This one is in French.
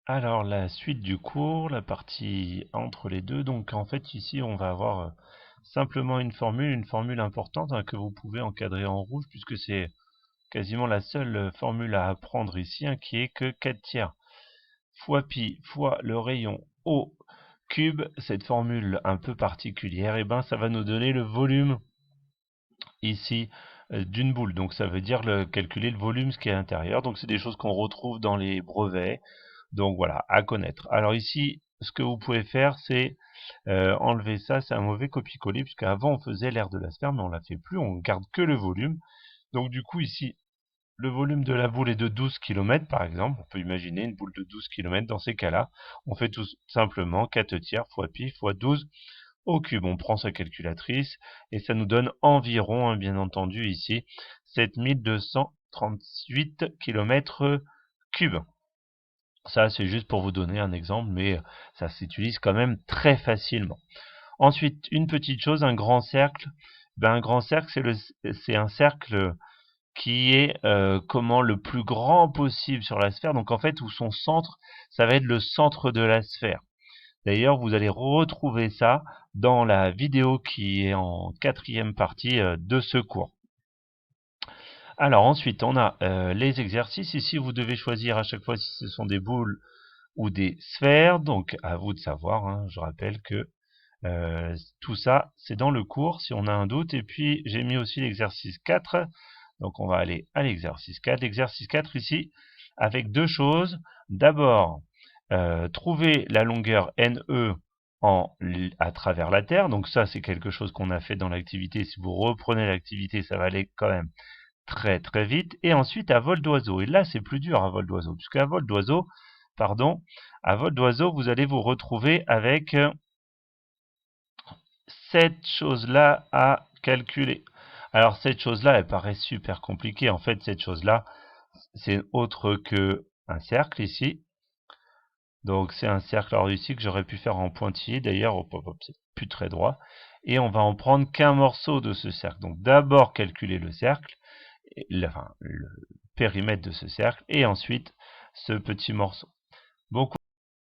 Alors, la suite du cours, la partie entre les deux. Donc, en fait, ici, on va avoir simplement une formule importante hein, que vous pouvez encadrer en rouge, puisque c'est quasiment la seule formule à apprendre ici, hein, qui est que 4 tiers fois pi fois le rayon au cube. Cette formule un peu particulière, et ben, ça va nous donner le volume ici d'une boule. Donc, ça veut dire calculer le volume, ce qui est à l'intérieur. Donc, c'est des choses qu'on retrouve dans les brevets. Donc voilà, à connaître. Alors ici, ce que vous pouvez faire, c'est enlever ça. C'est un mauvais copier-coller, puisqu'avant on faisait l'air de la sphère, mais on la fait plus, on garde que le volume. Donc du coup ici, le volume de la boule est de 12 km par exemple. On peut imaginer une boule de 12 km. Dans ces cas-là, on fait tout simplement 4 tiers fois pi fois 12 au cube. On prend sa calculatrice et ça nous donne environ, hein, bien entendu ici, 7238 km cubes. Ça, c'est juste pour vous donner un exemple, mais ça s'utilise quand même très facilement. Ensuite, une petite chose, un grand cercle. Ben, un grand cercle, c'est un cercle qui est comment le plus grand possible sur la sphère. Donc en fait, où son centre, ça va être le centre de la sphère. D'ailleurs, vous allez retrouver ça dans la vidéo qui est en quatrième partie de ce cours. Alors ensuite, on a les exercices. Ici, vous devez choisir à chaque fois si ce sont des boules ou des sphères. Donc, à vous de savoir, hein. Je rappelle que tout ça, c'est dans le cours si on a un doute. Et puis, j'ai mis aussi l'exercice 4. Donc, on va aller à l'exercice 4. L'exercice 4 ici, avec deux choses. D'abord, trouver la longueur NE à travers la Terre. Donc ça, c'est quelque chose qu'on a fait dans l'activité. Si vous reprenez l'activité, ça va aller quand même très très vite. Et ensuite, à vol d'oiseau. Et là, c'est plus dur à vol d'oiseau, puisqu'à vol d'oiseau, pardon, à vol d'oiseau, vous allez vous retrouver avec cette chose-là à calculer. Alors cette chose-là, elle paraît super compliquée. En fait, cette chose-là, c'est autre que un cercle ici. Donc c'est un cercle alors ici que j'aurais pu faire en pointillé. D'ailleurs, c'est plus très droit. Et on va en prendre qu'un morceau de ce cercle. Donc d'abord calculer le cercle, enfin, le périmètre de ce cercle, et ensuite ce petit morceau. Donc